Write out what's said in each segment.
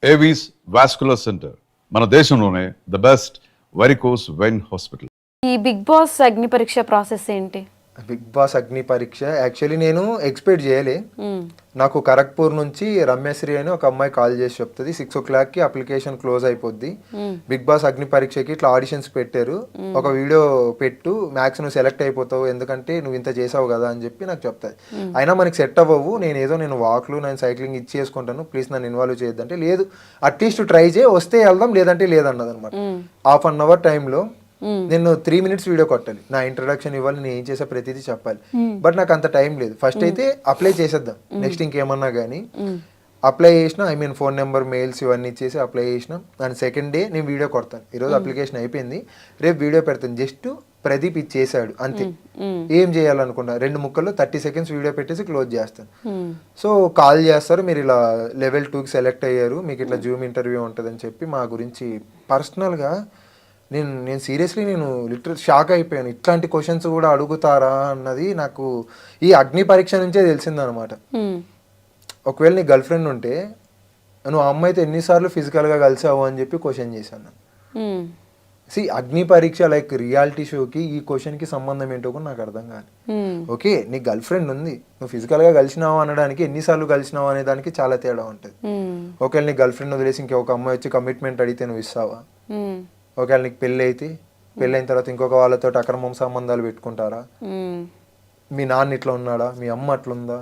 Avis vascular centre మన దేశంలోనే the best varicose vein hospital. ఈ బిగ్ బాస్ అగ్ని పరీక్ష ప్రాసెస్ ఏంటి? బిగ్ బాస్ అగ్ని పరీక్ష యాక్చువల్లీ నేను ఎక్స్పెక్ట్ చేయలే. నాకు ఖరగ్పూర్ నుంచి రమ్యశ్రీ అని ఒక అమ్మాయి కాల్ చేసి చెప్తుంది 6 o'clock అప్లికేషన్ క్లోజ్ అయిపోద్ది, బిగ్ బాస్ అగ్ని పరీక్షకి ఇట్లా ఆడిషన్స్ పెట్టారు, ఒక వీడియో పెట్టు, మ్యాక్స్ నువ్వు సెలెక్ట్ అయిపోతావు ఎందుకంటే నువ్వు ఇంత చేసావు కదా అని చెప్పి నాకు చెప్తాది. అయినా మనకి సెట్ అవ్వవు, నేను వాక్లు నేను సైక్లింగ్ ఇచ్చేసుకుంటాను, ప్లీజ్ నన్ను ఇన్వాల్వ్ చేయొద్దంటే లేదు అట్లీస్ట్ ట్రై చేయి, వస్తే వెళ్దాం లేదంటే లేదన్నది అనమాట. హాఫ్ అన్ అవర్ టైంలో నేను 3 minutes వీడియో కొట్టాలి, నా ఇంట్రడక్షన్ ఇవ్వాలి, నేను ఏం చేసా ప్రతిదీ చెప్పాలి. బట్ నాకు అంత టైం లేదు. ఫస్ట్ అయితే అప్లై చేసేద్దాం, నెక్స్ట్ ఇంకేమన్నా కానీ అప్లై చేసిన, ఫోన్ నెంబర్ మెయిల్స్ ఇవన్నీ ఇచ్చేసి అప్లై చేసిన. అండ్ సెకండ్ డే నేను వీడియో కొడతాను, ఈరోజు అప్లికేషన్ అయిపోయింది రేపు వీడియో పెడతాను, జస్ట్ ప్రదీప్ ఇది చేశాడు అంతే, ఏం చేయాలనుకున్నా 2 ముక్కల్లో 30 seconds వీడియో పెట్టేసి క్లోజ్ చేస్తాను. సో కాల్ చేస్తారు, మీరు ఇలా level 2కి సెలెక్ట్ అయ్యారు, మీకు ఇట్లా జూమ్ ఇంటర్వ్యూ ఉంటుందని చెప్పి మా గురించి పర్సనల్గా నేను సీరియస్లీ నేను లిటరల్ షాక్ అయిపోయాను. ఇట్లాంటి క్వశ్చన్స్ కూడా అడుగుతారా అన్నది నాకు ఈ అగ్ని పరీక్ష నుంచే తెలిసిందనమాట. ఒకవేళ నీ గర్ల్ ఫ్రెండ్ ఉంటే నువ్వు ఆ అమ్మాయితో ఎన్నిసార్లు ఫిజికల్గా కలిసావు అని చెప్పి క్వశ్చన్ చేశాను. అగ్ని పరీక్ష లైక్ రియాలిటీ షోకి ఈ క్వశ్చన్కి సంబంధం ఏంటో కూడా నాకు అర్థం కాదు. ఓకే నీ గర్ల్ ఫ్రెండ్ ఉంది, నువ్వు ఫిజికల్గా కలిసినావు అనడానికి ఎన్నిసార్లు కలిసినావు అనే దానికి చాలా తేడా ఉంటుంది. ఒకవేళ నీ గర్ల్ ఫ్రెండ్ వదిలేసి ఇంకొక అమ్మాయి వచ్చి కమిట్మెంట్ అడిగితే నువ్వు ఇస్తావా? ఒకవేళ నీకు పెళ్ళి అయితే పెళ్ళైన తర్వాత ఇంకొక వాళ్ళతో అక్రమం సంబంధాలు పెట్టుకుంటారా? మీ నాన్న ఇట్లా ఉన్నాడా, మీ అమ్మ అట్లుందా?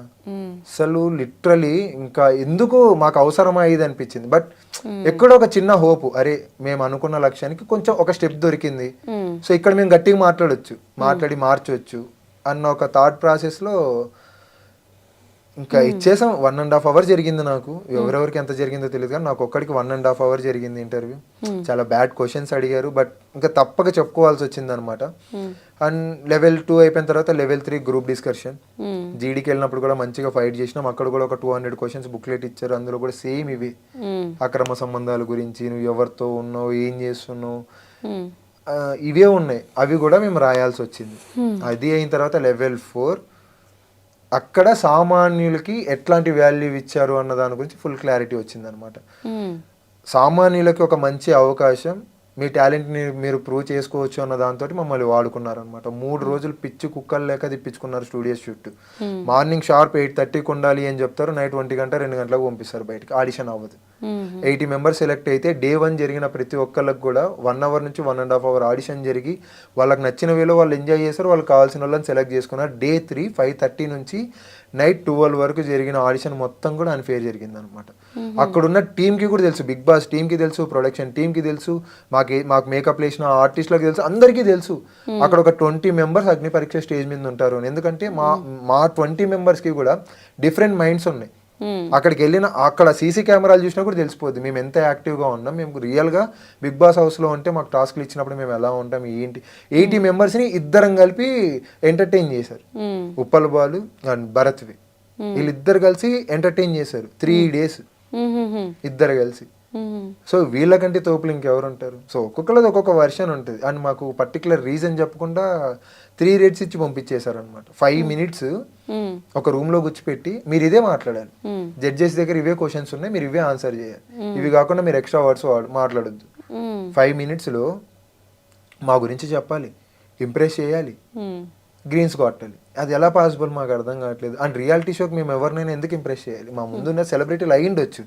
అసలు లిటరలీ ఇంకా ఎందుకు మాకు అవసరమా ఇది అనిపించింది. బట్ ఎక్కడో ఒక చిన్న హోప్, అరే మేము అనుకున్న లక్ష్యానికి కొంచెం ఒక స్టెప్ దొరికింది, సో ఇక్కడ మేము గట్టిగా మాట్లాడి మార్చవచ్చు అన్న ఒక థాట్ ప్రాసెస్లో ఇంకా ఇచ్చేసాం. 1.5 hours జరిగింది. నాకు ఎవరెవరికి ఎంత జరిగిందో తెలియదు కానీ నాకు ఒక్కడికి 1.5 hours జరిగింది ఇంటర్వ్యూ. చాలా బ్యాడ్ క్వశ్చన్స్ అడిగారు, బట్ ఇంకా తప్పక చెప్పుకోవాల్సి వచ్చింది అనమాట. అండ్ level 2 అయిపోయిన తర్వాత level 3 గ్రూప్ డిస్కషన్. జీడీకి వెళ్ళినప్పుడు కూడా మంచిగా ఫైట్ చేసినాం, అక్కడ కూడా ఒక 200 questions బుక్లెట్ ఇచ్చారు, అందులో కూడా సేమ్ ఇవి అక్రమ సంబంధాల గురించి, నువ్వు ఎవరితో ఉన్నావు, ఏం చేస్తున్నావు, ఇవే ఉన్నాయి. అవి కూడా మేము రాయాల్సి వచ్చింది. అది అయిన తర్వాత level 4 అక్కడ సామాన్యులకి ఎట్లాంటి వాల్యూ ఇచ్చారు అన్న దాని గురించి ఫుల్ క్లారిటీ వచ్చింది అనమాట. సామాన్యులకి ఒక మంచి అవకాశం, మీ టాలెంట్ని మీరు ప్రూవ్ చేసుకోవచ్చు అన్న దాంతో మమ్మల్ని వాడుకున్నారు అనమాట. 3 రోజులు పిచ్చి కుక్కలు లేక తిప్పించుకున్నారు స్టూడియోస్ చుట్టూ. మార్నింగ్ షార్ప్ 8:30కి ఉండాలి అని చెప్తారు, నైట్ 1 గంట 2 గంటలకు పంపిస్తారు బయటకి, ఆడిషన్ అవ్వదు. 80 members సెలెక్ట్ అయితే Day 1 జరిగిన ప్రతి ఒక్కళ్ళకి కూడా 1 hour నుంచి 1.5 hour ఆడిషన్ జరిగి వాళ్ళకి నచ్చిన వేలో వాళ్ళు ఎంజాయ్ చేస్తారు, వాళ్ళకి కావాల్సిన వాళ్ళని సెలెక్ట్ చేసుకున్నారు. Day 3 5:30 నుంచి నైట్ 12 వరకు జరిగిన ఆడిషన్ మొత్తం కూడా అన్ఫేర్ జరిగింది అనమాట. అక్కడున్న టీంకి కూడా తెలుసు, బిగ్ బాస్ టీంకి తెలుసు, ప్రొడక్షన్ టీంకి తెలుసు, మాకు మేకప్ వేసిన ఆర్టిస్టులకు తెలుసు, అందరికీ తెలుసు. అక్కడ ఒక 20 members అగ్ని పరీక్ష స్టేజ్ మీద ఉంటారు, ఎందుకంటే మా 20 members కూడా డిఫరెంట్ మైండ్స్ ఉన్నాయి. అక్కడికి వెళ్ళిన అక్కడ సీసీ కెమెరాలు చూసినా కూడా తెలిసిపోద్ది మేము ఎంత యాక్టివ్గా ఉన్నాం. మేము రియల్గా బిగ్ బాస్ హౌస్లో ఉంటే మాకు టాస్క్లు ఇచ్చినప్పుడు మేము ఎలా ఉంటాం ఏంటి. 80 members-ని ఇద్దరం కలిపి ఎంటర్టైన్ చేశారు, ఉప్పల్ బాలు అండ్ భరత్వి, వీళ్ళిద్దరు కలిసి ఎంటర్టైన్ చేశారు 3 days ఇద్దరు కలిసి. సో వీళ్ళకంటే తోపులు ఇంకెవరు ఉంటారు. సో ఒక్కొక్కరిది ఒక్కొక్క వర్షన్ ఉంటుంది. అండ్ మాకు పర్టికులర్ రీజన్ చెప్పకుండా 3 rates ఇచ్చి పంపించేశారు అనమాట. 5 minutes ఒక రూమ్ లో కూర్చిపెట్టి మీరు ఇదే మాట్లాడాలి, జడ్జెస్ దగ్గర ఇవే క్వశ్చన్స్ ఉన్నాయి, మీరు ఇవే ఆన్సర్ చేయాలి, ఇవి కాకుండా మీరు ఎక్స్ట్రా వర్డ్స్ మాట్లాడొద్దు. 5 minutes-లో మా గురించి చెప్పాలి, ఇంప్రెస్ చేయాలి, గ్రీన్స్ కొట్టాలి. అది ఎలా పాసిబుల్ మాకు అర్థం కావట్లేదు. అండ్ రియాలిటీ షోకి మేము ఎవరినైనా ఎందుకు ఇంప్రెస్ చేయాలి? మా ముందున్న సెలబ్రిటీలు అయి ఉండొచ్చు,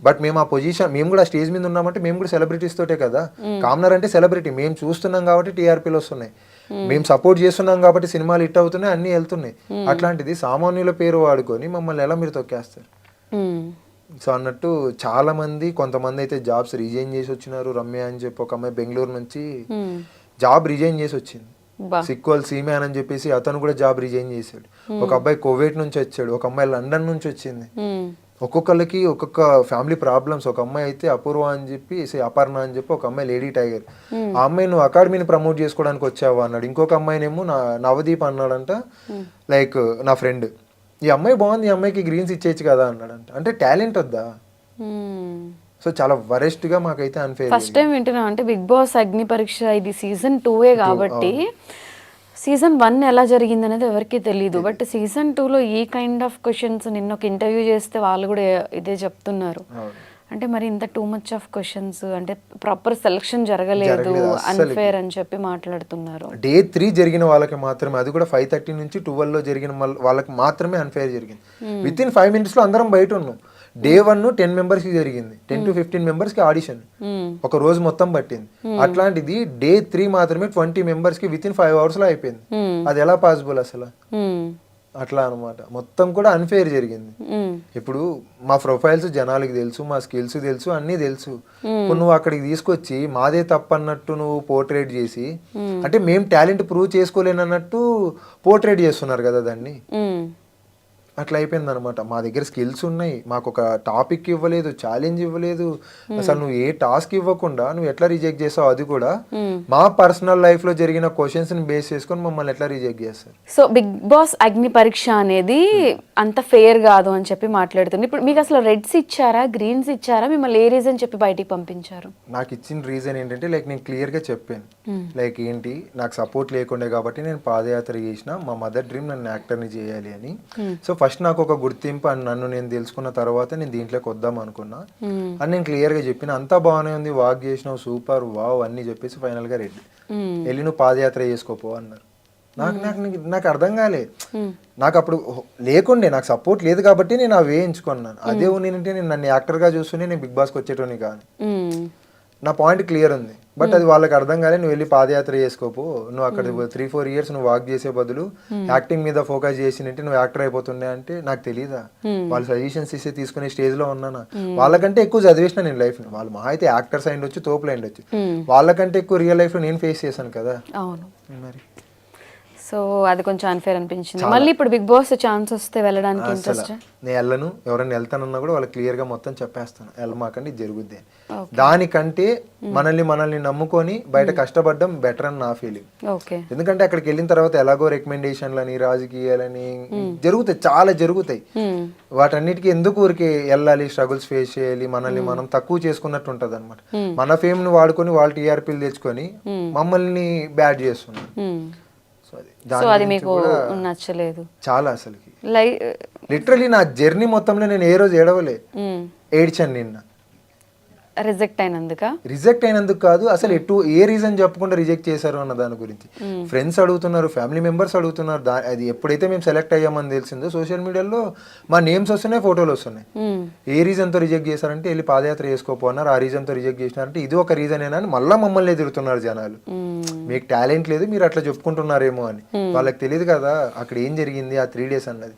బట్ మేము ఆ పొజిషన్, మేము కూడా స్టేజ్ మీద ఉన్నామంటే మేము కూడా సెలబ్రిటీస్ తోటే కదా. కామనర్ అంటే సెలబ్రిటీ, మేము చూస్తున్నాం కాబట్టి టీఆర్పీలు వస్తున్నాయి, మేము సపోర్ట్ చేస్తున్నాం కాబట్టి సినిమాలు హిట్ అవుతున్నాయి, అన్నీ వెళ్తున్నాయి. అట్లాంటిది సామాన్యుల పేరు వాడుకొని మమ్మల్ని ఎలా మీరు తొక్కేస్తారు? సో అన్నట్టు చాలా మంది, కొంతమంది అయితే జాబ్స్ రిజైన్ చేసి వచ్చినారు. రమ్య అని చెప్పి ఒక అమ్మాయి బెంగళూరు నుంచి జాబ్ రిజైన్ చేసి వచ్చింది. సిక్వల్ సీమ్యాన్ అని చెప్పేసి అతను కూడా జాబ్ రిజైన్ చేశాడు. ఒక అబ్బాయి కువైట్ నుంచి వచ్చాడు, ఒక అమ్మాయి లండన్ నుంచి వచ్చింది. ఒక్కొక్కరికి ఒక్కొక్క ఫ్యామిలీ ప్రాబ్లమ్స్. ఒక అమ్మాయి అయితే అపూర్వ అని చెప్పి, అపర్ణ అని చెప్పి ఒక అమ్మాయి లేడీ టైగర్. ఆ అమ్మాయి నువ్వు అకాడమీని ప్రమోట్ చేసుకోవడానికి వచ్చావా అన్నాడు. ఇంకొక అమ్మాయినేమో నవదీప్ అన్నాడంట, లైక్ నా ఫ్రెండ్, ఈ అమ్మాయి బాగుంది, ఈ అమ్మాయికి గ్రీన్స్ ఇచ్చేయచ్చు కదా అన్నాడంట. అంటే టాలెంట్ వద్దా? సో చాలా వరెస్ట్ గా మాకైతే అన్ఫేర్. ఫస్ట్ టైం వింటున్నాం అంటే బిగ్ బాస్ అగ్ని పరీక్ష ఇది season 2 కాబట్టి season 1 ఎలా జరిగింది అనేది ఎవరికి తెలియదు. బట్ season 2లో ఈ కైండ్ ఆఫ్ క్వశ్చన్స్, నిన్న ఒక ఇంటర్వ్యూ చేస్తే వాళ్ళు కూడా ఇదే చెప్తున్నారు. అంటే మరి ఇంత టూ మచ్ ఆఫ్ క్వశ్చన్స్ అంటే ప్రాపర్ సెలక్షన్ జరగలేదు జరగలేదు అస్సలకి. అన్ఫేర్ అని చెప్పి మాట్లాడుతున్నారు. డే 3 జరిగిన వాళ్ళకి మాత్రమే, అది కూడా 5:30 నుంచి 12 జరిగిన వాళ్ళకి మాత్రమే అన్ఫేర్ జరిగింది. విత్ ఇన్ 5 minutes లో అందరం బయట ఉన్నాం. డే 1 10 members కి జరిగింది, 10 to 15 members కి ఆడిషన్, ఒక రోజు మొత్తం పట్టింది. అట్లాంటిది డే 3 మాత్రమే 20 members కి విత్ ఇన్ 5 hours లో అయిపోయింది. అది ఎలా పాసిబుల్ అసలు? అట్లా అనమాట, మొత్తం కూడా అన్ఫేర్ జరిగింది. ఇప్పుడు మా ప్రొఫైల్స్ జనాలకి తెలుసు, మా స్కిల్స్ తెలుసు, అన్నీ తెలుసు. ఇప్పుడు నువ్వు అక్కడికి తీసుకొచ్చి మాదే తప్పన్నట్టు నువ్వు పోర్ట్రేట్ చేసి, అంటే మేము టాలెంట్ ప్రూవ్ చేసుకోలేనన్నట్టు పోర్ట్రేట్ చేస్తున్నారు కదా దాన్ని. అట్లా అయిపోయింది అనమాట. మా దగ్గర స్కిల్స్ ఉన్నాయి, మాకు ఒక టాపిక్ ఇవ్వలేదు, ఛాలెంజ్ ఇవ్వలేదు, అసలు నువ్వు ఏ టాస్క్ ఇవ్వకుండా నువ్వు ఎట్లా రిజెక్ట్ చేసావు, అది కూడా మా పర్సనల్ లైఫ్ లో జరిగిన క్వశ్చన్స్ ని బేస్ చేసుకొని మమ్మల్ని ఎట్లా రిజెక్ట్ చేస్తారు. సో బిగ్ బాస్ అగ్ని పరీక్ష అనేది అంత ఫెయిర్ కాదు అని చెప్పి మాట్లాడుతుంది. ఇప్పుడు మీకు అసలు రెడ్స్ ఇచ్చారా, గ్రీన్స్ ఇచ్చారా, మిమ్మల్ని ఏ రీజన్ చెప్పి బయటికి పంపించారు? నాకు ఇచ్చిన రీజన్ ఏంటంటే లైక్ నేను క్లియర్ గా చెప్పాను, లైక్ ఏంటి నాకు సపోర్ట్ లేకుండే కాబట్టి నేను పాదయాత్ర చేసిన, మా మదర్ డ్రీమ్ నన్ను యాక్టర్ని చేయాలి అని. సో ఫస్ట్ నాకు ఒక గుర్తింపు అని నన్ను నేను తెలుసుకున్న తర్వాత నేను దీంట్లోకి వద్దాం అనుకున్నా అని నేను క్లియర్ గా చెప్పిన. అంతా బాగానే ఉంది, వాక్ చేసినావు, సూపర్, వావ్ అన్ని చెప్పేసి ఫైనల్ గా రెడ్డి వెళ్ళి నువ్వు పాదయాత్ర చేసుకోపో అన్నారు. నాకు అర్థం కాలే. నాకు అప్పుడు లేకుండే, నాకు సపోర్ట్ లేదు కాబట్టి నేను అవి వేయించుకున్నాను. అదే నేనంటే నేను నన్ను యాక్టర్ గా చూస్తూనే నేను బిగ్ బాస్కి వచ్చేటోని కాదు. నా పాయింట్ క్లియర్ ఉంది, బట్ అది వాళ్ళకి అర్థం కాలే. నువ్వు వెళ్ళి పాదయాత్ర చేసుకోపో, నువ్వు అక్కడ 3-4 years నువ్వు వాక్ చేసే బదులు యాక్టింగ్ మీద ఫోకస్ చేసినంటే నువ్వు యాక్టర్ అయిపోతుండే అంటే నాకు తెలియదా? వాళ్ళు సజెషన్స్ ఇస్తే తీసుకునే స్టేజ్ లో ఉన్నానా? వాళ్ళకంటే ఎక్కువ చదివేసిన నేను లైఫ్, వాళ్ళు మా అయితే యాక్టర్స్ అయిండొచ్చు, తోపులు అయిండొచ్చు, వాళ్ళకంటే ఎక్కువ రియల్ లైఫ్ లో నేను ఫేస్ చేశాను కదా. అవును, మరి సో అది కొంచెం అన్ఫేర్ అనిపించింది. మళ్ళీ ఇప్పుడు బిగ్ బాస్ ఛాన్స్ వస్తే వెళ్ళడానికి ఇంట్రెస్ట్? నేను వెళ్ళను, ఎవరైనా వెళ్తానన్నా కూడా వాళ్ళకి క్లియర్ గా మొత్తం చెప్పేస్తాను, వెళ్ళమాకండి జరుగుద్ది. దానికంటే మనల్ని నమ్ముకొని బయట కష్టపడడం బెటర్ అని నా ఫీలింగ్. ఎందుకంటే అక్కడికి వెళ్ళిన తర్వాత ఎలాగో రికమెండేషన్లని, రాజకీయాలని జరుగుతాయి, చాలా జరుగుతాయి. వాటన్నిటికీ ఎందుకు ఊరికి వెళ్ళాలి, స్ట్రగుల్స్ ఫేస్ చేయాలి, మనల్ని మనం తక్కువ చేసుకున్నట్టు ఉంటది అనమాట. మన ఫేమ్ ని వాడుకొని వాళ్ళు టీఆర్పీలు తెచ్చుకొని మమ్మల్ని బ్యాడ్ చేస్తున్నారు. సో అది మీకు నచ్చలేదు చాలా. అసలుకి లిటరలీ నా జర్నీ మొత్తంలో నేను ఏ రోజు ఏడ్చాను నిన్న. రిజెక్ట్ అయినందుకు కాదు, అసలు ఏ రీజన్ చెప్పకుండా రిజెక్ట్ చేశారు అన్న దాని గురించి ఫ్రెండ్స్ అడుగుతున్నారు, ఫ్యామిలీ మెంబర్స్ అడుగుతున్నారు. అది ఎప్పుడైతే మేము సెలెక్ట్ అయ్యామని తెలిసిందో సోషల్ మీడియాలో మా నేమ్స్ వస్తున్నాయి, ఫోటోలు వస్తున్నాయి. ఏ రీజన్ తో రిజెక్ట్ చేశారంటే వెళ్ళి పాదయాత్ర చేసుకోపో అన్నారు, ఆ రీజన్ తో రిజెక్ట్ చేసినారంటే ఇది ఒక రీజన్ ఏనా అని మళ్ళీ మమ్మల్ని ఎదురుతున్నారు జనాలు. మీకు టాలెంట్ లేదు, మీరు అట్లా చెప్పుకుంటున్నారేమో అని. వాళ్ళకి తెలియదు కదా అక్కడ ఏం జరిగింది ఆ 3 days అన్నది.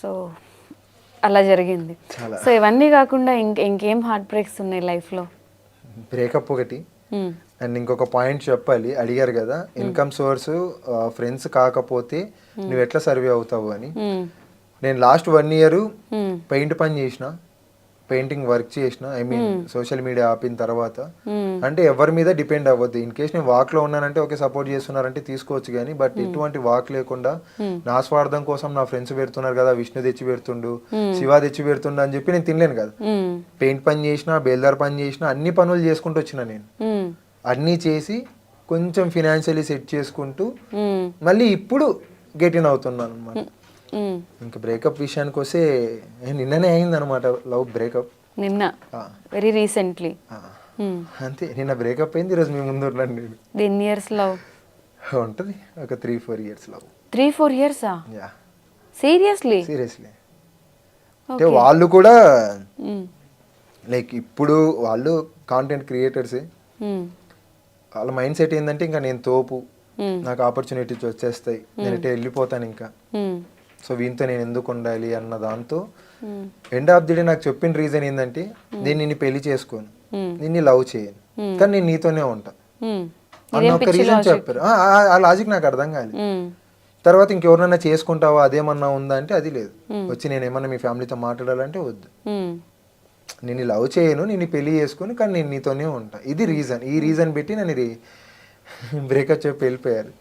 సో అలా జరిగింది. సో ఇవన్నీ కాకుండా ఇంకేం హార్ట్ బ్రేక్స్ ఉన్నాయి లైఫ్ లో? బ్రేకప్ ఒకటి, అండ్ ఇంకొక పాయింట్ చెప్పాలి, అడిగారు కదా ఇన్కమ్ సోర్స్ ఫ్రెండ్స్ కాకపోతే నువ్వు ఎట్లా సర్వే అవుతావు అని. నేను లాస్ట్ 1 year పెయింట్ పని చేసిన, పెయింటింగ్ వర్క్ చేసిన, ఐ మీన్ సోషల్ మీడియా ఆపిన తర్వాత. అంటే ఎవరి మీద డిపెండ్ అవ్వద్దు. ఇన్ కేస్ నేను వాక్ లో ఉన్నానంటే ఓకే సపోర్ట్ చేస్తున్నారంటే తీసుకోవచ్చు కానీ, బట్ ఎటువంటి వాక్ లేకుండా నా స్వార్థం కోసం నా ఫ్రెండ్స్ పెడుతున్నారు కదా, విష్ణు తెచ్చి పెడుతుండు, శివ తెచ్చి పెడుతుండు అని చెప్పి నేను తినలేను కదా. పెయింట్ పని చేసిన, బేల్దార్ పని చేసిన, అన్ని పనులు చేసుకుంటూ వచ్చిన నేను. అన్నీ చేసి కొంచెం ఫినాన్షియలీ సెట్ చేసుకుంటూ మళ్ళీ ఇప్పుడు గెట్ ఇన్ అవుతున్నాను అనమాట. ఇంకా బ్రేకప్ విషయానికి వస్తే నిన్ననే అయింది అనమాట లవ్ బ్రేకప్. నిన్న వెరీ రీసెంట్లీ అంతే, నిన్న బ్రేకప్ అయింది, ఈరోజు మీ ముందు ఉన్నాను. ఎన్ని ఇయర్స్ లవ్ ఉంటుంది? ఒక 3-4 years లవ్. 3-4 years? సీరియస్లీ? అంటే వాళ్ళు కూడా లైక్ ఇప్పుడు వాళ్ళు కాంటెంట్ క్రియేటర్సే. వాళ్ళ మైండ్ సెట్ ఏంటంటే ఇంకా నేను తోపు, నాకు ఆపర్చునిటీస్ వచ్చేస్తాయి, నేను ఇటే వెళ్ళిపోతాను ఇంకా, సో వీంతో నేను ఎందుకు ఉండాలి అన్న దాంతో ఎండ్ ఆఫ్ ది డే నాకు చెప్పిన రీజన్ ఏంటంటే నేను నిన్ను పెళ్లి చేసుకోను, నిన్ను లవ్ చేయను, కానీ నేను నీతోనే ఉంటా అన్న ఒక రీజన్ చెప్పారు. ఆ లాజిక్ నాకు అర్థం కాలేదు. తర్వాత ఇంకెవరినైనా చేసుకుంటావా అదేమన్నా ఉందా అంటే అది లేదు. వచ్చి నేను ఏమన్నా మీ ఫ్యామిలీతో మాట్లాడాలంటే వద్దు, నేను లవ్ చేయను, నేను పెళ్లి చేసుకుని కానీ నేను నీతోనే ఉంటా, ఇది రీజన్. ఈ రీజన్ పెట్టి నన్ను బ్రేకప్ చెప్పి వెళ్ళిపోయారు.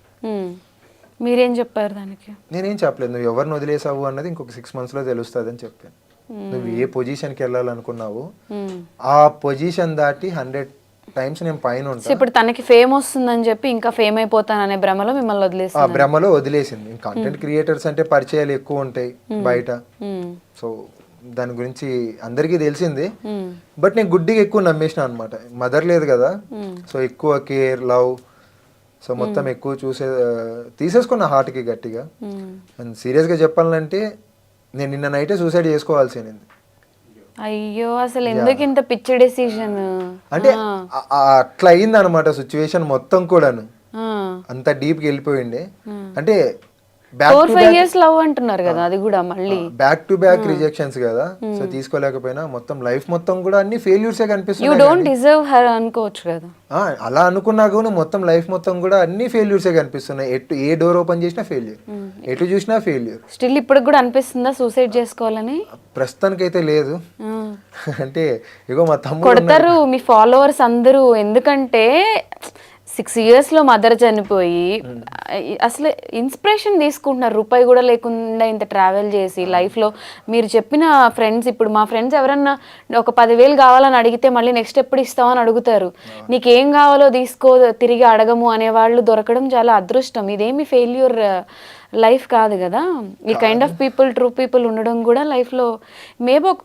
మీరేం చెప్పారు దానికి? నేనేం చెప్పలేదు, నువ్వు ఎవరిని వదిలేసావు అన్నది ఇంకొక 6 months లో తెలుస్తుంది అని చెప్పాను. నువ్వు ఏ పొజిషన్కి వెళ్ళాలనుకున్నావు ఆ పొజిషన్ దాటి 100 times నేను పైన ఉంటాను. ఇప్పుడు తనకి ఫేమ్ వస్తుందని చెప్పి ఇంకా ఫేమ్ అయిపోతాననే భ్రమలో మిమ్మల్ని వదిలేసింది. భ్రమలో వదిలేసింది. కంటెంట్ క్రియేటర్స్ అంటే పరిచయాలు ఎక్కువ ఉంటాయి బయట, సో దాని గురించి అందరికీ తెలిసింది. బట్ నేను గుడ్డిగా ఎక్కువ నమ్మేసిన అనమాట. మదర్ లేదు కదా, సో ఎక్కువ కేర్ లవ్, సో మొత్తం ఎక్కువ తీసేసుకున్న హార్ట్కి గట్టిగా. అండ్ సీరియస్గా చెప్పాలంటే నేను నిన్న నైటే సూసైడ్ చేసుకోవాల్సింది. అయ్యో, అసలు ఎందుకు ఇంత పిచ్చి డెసిషన్? అంటే అట్లా అయింది అనమాట సిచ్యువేషన్ మొత్తం కూడాను. అంత డీప్కి వెళ్ళిపోయిండే. అంటే 4-5 years లవ్ అంటున్నారు కదా, అది కూడా మళ్ళీ బ్యాక్ టు బ్యాక్ రిజెక్షన్స్ కదా, సో తీసుకోలేకపోయినా మొత్తం లైఫ్ మొత్తం కూడా అన్ని ఫెయిల్యూర్సే యూ కనిపిస్తున్నాయి. డోంట్ డిజర్వ్ హర్ అనుకోవచ్చు కదా. అలా అనుకున్నా కూడా మొత్తం లైఫ్ మొత్తం కూడా అన్ని ఫెయిల్యూర్సే కనిపిస్తున్నాయి. ఏ డోర్ ఓపెన్ చేసినా ఫెయిల్యూర్, ఎటు చూసినా ఫెయిల్యూర్. స్టిల్ ఇప్పుడు కూడా అనిపిస్తుందా సూసైడ్ చేసుకోవాలని? ప్రస్తుతానికైతే లేదు. అంటే ఇగో మా తమ్ముడు కొడతారు మీ ఫాలోవర్స్ అందరూ, ఎందుకంటే 6 years లో మదర్ చనిపోయి అసలు ఇన్స్పిరేషన్ తీసుకుంటున్నారు. రూపాయి కూడా లేకుండా ఇంత ట్రావెల్ చేసి లైఫ్లో. మీరు చెప్పిన ఫ్రెండ్స్, ఇప్పుడు మా ఫ్రెండ్స్ ఎవరన్నా ఒక 10,000 కావాలని అడిగితే మళ్ళీ నెక్స్ట్ ఎప్పుడు ఇస్తావు అని అడుగుతారు. నీకేం కావాలో తీసుకో, తిరిగి అడగము అనేవాళ్ళు దొరకడం చాలా అదృష్టం. ఇదేమి ఫెయిల్యూర్ లైఫ్ కాదు కదా. ఈ kind of people, true people ఉండడం కూడా లైఫ్లో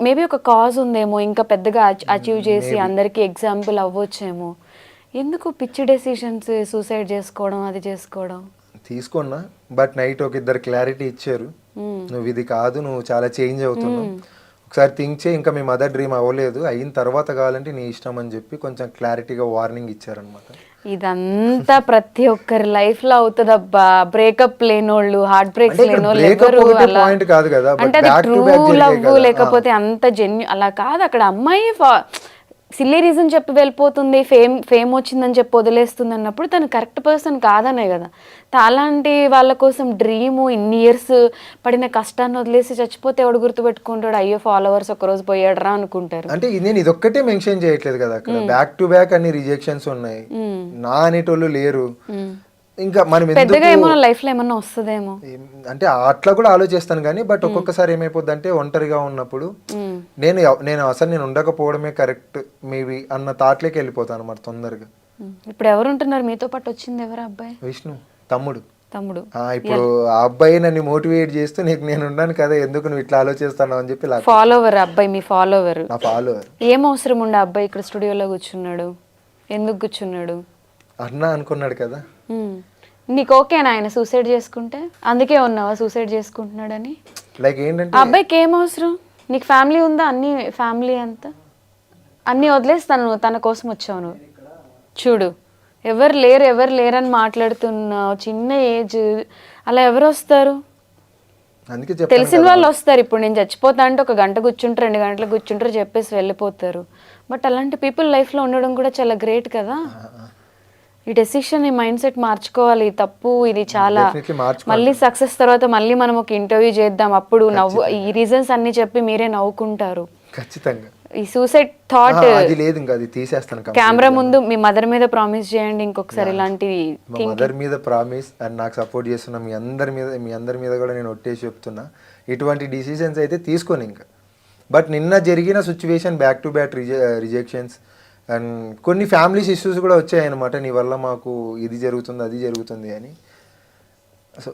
మేబీ ఒక కాజ్ ఉందేమో, ఇంకా పెద్దగా అచీవ్ చేసి అందరికీ ఎగ్జాంపుల్ అవ్వచ్చేమో. ఎందుకు పిచ్చి డెసిషన్స్, సూసైడ్ చేసుకోవడం, అది చేసుకోవడం? తీసుకున్నా, బట్ నైట్ ఒక ఇద్దరు క్లారిటీ ఇచ్చారు. నువ్వు ఇది కాదు, నువ్వు చాలా చేంజ్ అవుతున్నావు, ఒకసారి థింక్ చేయి, ఇంకా మీ మదర్ డ్రీమ్ అవ్వలేదు, అయిన తర్వాత కావాలంటే నీ ఇష్టం అని చెప్పి కొంచెం క్లారిటీగా వార్నింగ్ ఇచ్చారనమాట. ఇదంతా ప్రతి ఒక్కరి లైఫ్ లో అవుతుందబ్బా. బ్రేకప్ లేనోళ్ళు, హార్ట్ బ్రేక్స్ లేనోళ్ళు ఎవరు అలా, పాయింట్ కాదు కదా, అంటే అది ట్రూ లవ్ లేకపోతే అంత జెన్యు అలా కాదు. అక్కడ అమ్మాయి సిల్లీ రీజన్ చెప్పి వెళ్ళిపోతుంది, ఫేమ్ వచ్చిందని చెప్పి వదిలేస్తుంది అన్నప్పుడు తను కరెక్ట్ పర్సన్ కాదనే కదా. అలాంటి వాళ్ళ కోసం డ్రీము, ఇన్ని ఇయర్స్ పడిన కష్టాన్ని వదిలేసి చచ్చిపోతే ఎవడు గుర్తుపెట్టుకుంటాడు? అయ్యో ఫాలోవర్స్ ఒకరోజు పోయాడరా అనుకుంటారు. అంటే నేను ఇదొక్కటే మెన్షన్ చేయట్లేదు కదా, అక్కడ బ్యాక్ టు బ్యాక్ అన్ని రిజెక్షన్స్ ఉన్నాయి. నా అనేటోళ్ళు లేరు. ఇంకా మనం పెద్దగా ఏమన్నా లైఫ్ లో ఏమన్నా వస్తుందేమో అంటే అట్లా కూడా ఆలోచిస్తాను కానీ, బట్ ఒక్కొక్కసారి ఏమైపోద్ది అంటే ఒంటరిగా ఉన్నప్పుడు నేను ఉండకపోవడమే కరెక్ట్ మేబీ అన్న థాట్లోకి వెళ్ళిపోతాను అన్నమాట తొందరగా. ఇప్పుడు ఎవరు ఉంటున్నారు మీతో పాటు? వచ్చింది ఎవరు? అబ్బాయి విష్ణు, తమ్ముడు. ఇప్పుడు ఆ అబ్బాయి నన్ను మోటివేట్ చేస్తూ నేను ఉన్నాను కదా, ఎందుకు నువ్వు ఇట్లా ఆలోచిస్తాను అని చెప్పి. ఫాలోవర్ అబ్బాయి, మీ ఫాలోవర్. నా ఫాలోవర్. ఏం అవసరం ఉండే అబ్బాయి ఇక్కడ స్టూడియోలో కూర్చున్నాడు? ఎందుకు కూర్చున్నాడు? అన్నా అనుకున్నాడు కదా. నీకు ఓకేనా ఆయన సూసైడ్ చేసుకుంటే? అందుకే ఉన్నావా సూసైడ్ చేసుకుంటున్నాడని? లైక్ ఏంటంటే అబ్బాయికి ఏం అవసరం? నీకు ఫ్యామిలీ ఉందా? అన్ని ఫ్యామిలీ అంతా అన్నీ వదిలేసి తన కోసం వచ్చావు నువ్వు. చూడు, ఎవరు లేరని మాట్లాడుతున్నావు. చిన్న ఏజ్, అలా ఎవరు వస్తారు? తెలిసిన వాళ్ళు వస్తారు. ఇప్పుడు నేను చచ్చిపోతా అంటే 1 గంట కూర్చుంటారు, 2 గంటలు కూర్చుంటారు, చెప్పేసి వెళ్ళిపోతారు. బట్ అలాంటి పీపుల్ లైఫ్లో ఉండడం కూడా చాలా గ్రేట్ కదా. ఈ డెసిషన్, ఈ మైండ్ సెట్ మార్చుకోవాలి. తప్పు ఇది చాలా. మళ్ళీ సక్సెస్ తర్వాత మళ్ళీ మనం ఒక ఇంటర్వ్యూ చేద్దాం, అప్పుడు ఈ రీజన్స్ అన్ని చెప్పి మీరే నవ్వుకుంటారు. ఖచ్చితంగా ఈ సూసైడ్ థాట్ అది లేదు, ఇంకా అది తీసేస్తాను. కెమెరా ముందు మీ మదర్ మీద ప్రామిస్ చేయండి ఇంకొకసారి ఇలాంటి. మదర్ మీద ప్రామిస్, అండ్ నాకు సపోర్ట్ చేస్తున్న మీ అందరి మీద కూడా నేను ఒట్టేసి చెప్తున్నా, ఇటువంటి డిసిషన్స్ అయితే తీసుకోను ఇంకా. బట్ నిన్న జరిగిన situation back to back rejections and కొన్ని ఫ్యామిలీస్ ఇష్యూస్ కూడా వచ్చాయన్నమాట. నీ వల్ల మాకు ఇది జరుగుతుంది, అది జరుగుతుంది అని. సో